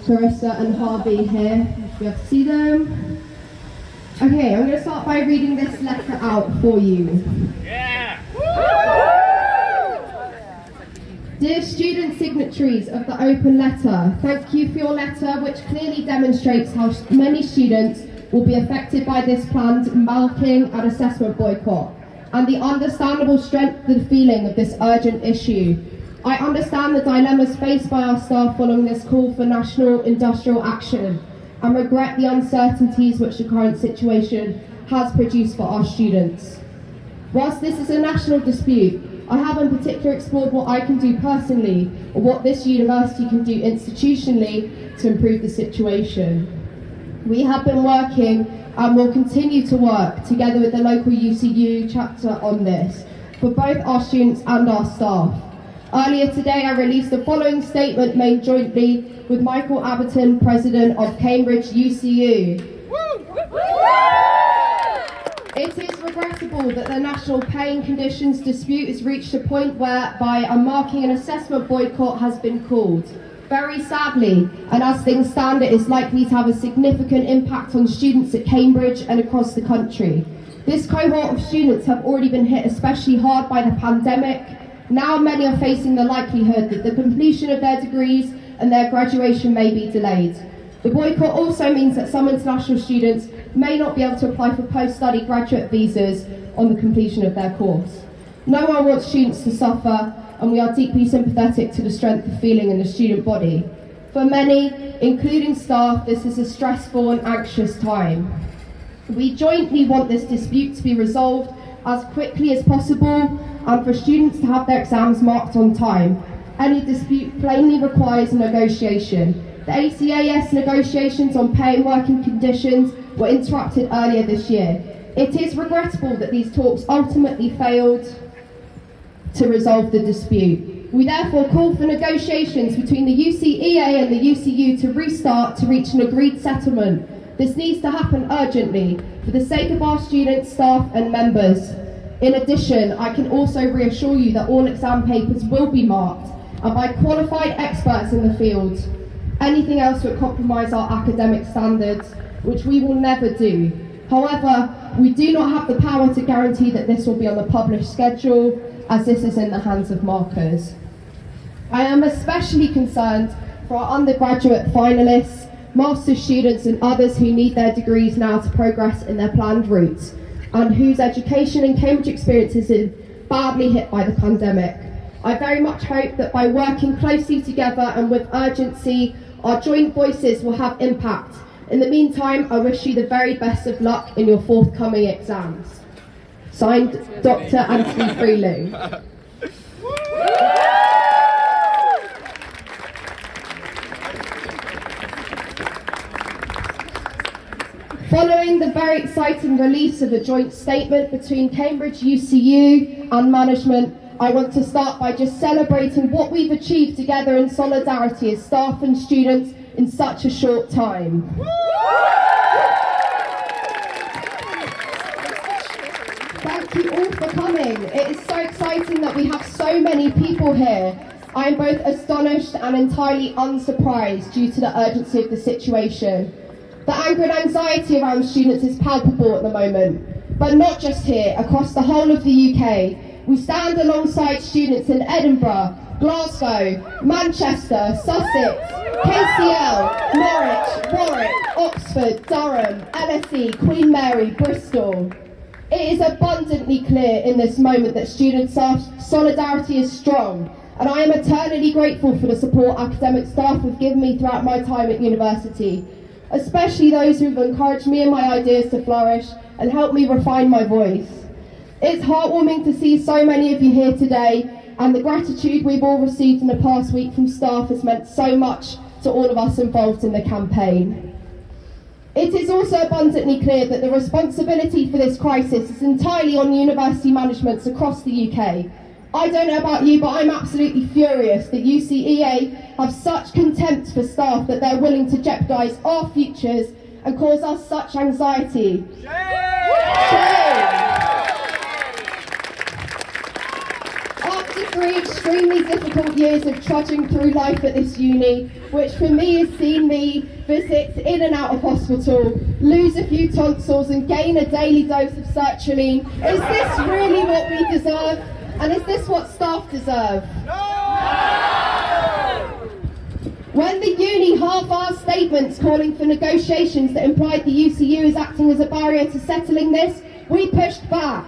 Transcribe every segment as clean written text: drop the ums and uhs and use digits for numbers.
Clarissa and Harvey here. You have to see them. Okay, I'm going to start by reading this letter out for you. Yeah! Dear student signatories of the open letter, thank you for your letter, which clearly demonstrates how many students will be affected by this planned marking and assessment boycott, and the understandable strength of the feeling of this urgent issue. I understand the dilemmas faced by our staff following this call for national industrial action, and regret the uncertainties which the current situation has produced for our students. Whilst this is a national dispute, I have in particular explored what I can do personally, or what this university can do institutionally to improve the situation. We have been working and will continue to work together with the local UCU chapter on this, for both our students and our staff. Earlier today I released the following statement made jointly with Michael Abberton, President of Cambridge UCU. It is regrettable that the national pay and conditions dispute has reached a point whereby a marking and assessment boycott has been called. Very sadly, and as things stand, it is likely to have a significant impact on students at Cambridge and across the country. This cohort of students have already been hit especially hard by the pandemic. Now many are facing the likelihood that the completion of their degrees and their graduation may be delayed. The boycott also means that some international students may not be able to apply for post-study graduate visas on the completion of their course. No one wants students to suffer, and we are deeply sympathetic to the strength of feeling in the student body. For many, including staff, this is a stressful and anxious time. We jointly want this dispute to be resolved as quickly as possible and for students to have their exams marked on time. Any dispute plainly requires a negotiation. The ACAS negotiations on pay and working conditions were interrupted earlier this year. It is regrettable that these talks ultimately failed to resolve the dispute. We therefore call for negotiations between the UCEA and the UCU to restart to reach an agreed settlement. This needs to happen urgently for the sake of our students, staff and members. In addition, I can also reassure you that all exam papers will be marked and by qualified experts in the field. Anything else would compromise our academic standards, which we will never do. However, we do not have the power to guarantee that this will be on the published schedule, as this is in the hands of markers. I am especially concerned for our undergraduate finalists, master's students and others who need their degrees now to progress in their planned routes, and whose education and Cambridge experiences is badly hit by the pandemic. I very much hope that by working closely together and with urgency, our joint voices will have impact. In the meantime, I wish you the very best of luck in your forthcoming exams. Signed, Dr. Anthony Freeling. Following the very exciting release of a joint statement between Cambridge UCU and management, I want to start by just celebrating what we've achieved together in solidarity as staff and students in such a short time. Thank you all for coming. It is so exciting that we have so many people here. I am both astonished and entirely unsurprised due to the urgency of the situation. The anger and anxiety around students is palpable at the moment, but not just here, across the whole of the UK. We stand alongside students in Edinburgh, Glasgow, Manchester, Sussex, KCL, Norwich, Warwick, Oxford, Durham, LSE, Queen Mary, Bristol. It is abundantly clear in this moment that student solidarity is strong, and I am eternally grateful for the support academic staff have given me throughout my time at university, especially those who have encouraged me and my ideas to flourish and helped me refine my voice. It's heartwarming to see so many of you here today, and the gratitude we've all received in the past week from staff has meant so much to all of us involved in the campaign. It is also abundantly clear that the responsibility for this crisis is entirely on university managements across the UK. I don't know about you, but I'm absolutely furious that UCEA have such contempt for staff that they're willing to jeopardise our futures and cause us such anxiety. Shame! After 3 extremely difficult years of trudging through life at this uni, which for me has seen me visit in and out of hospital, lose a few tonsils and gain a daily dose of sertraline, is this really what we deserve? And is this what staff deserve? When the uni half-arsed statements calling for negotiations that implied the UCU is acting as a barrier to settling this, we pushed back.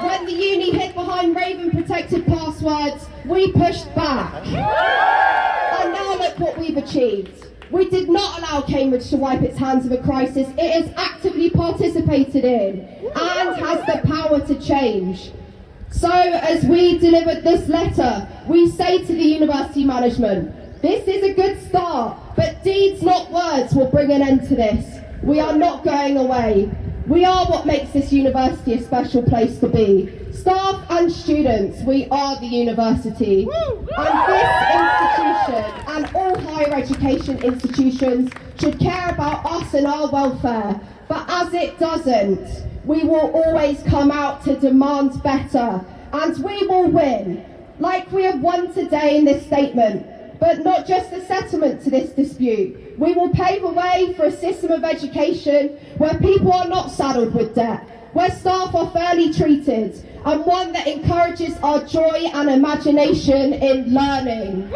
When the uni hid behind Raven-protected passwords, we pushed back. And now look what we've achieved. We did not allow Cambridge to wipe its hands of a crisis it has actively participated in and has the power to change. So, as we delivered this letter, we say to the university management, this is a good start, but deeds, not words, will bring an end to this. We are not going away. We are what makes this university a special place to be. Staff and students, we are the university. And this institution and all higher education institutions should care about us and our welfare. But as it doesn't, we will always come out to demand better, and we will win, like we have won today in this statement. But not just a settlement to this dispute. We will pave a way for a system of education where people are not saddled with debt, where staff are fairly treated, and one that encourages our joy and imagination in learning.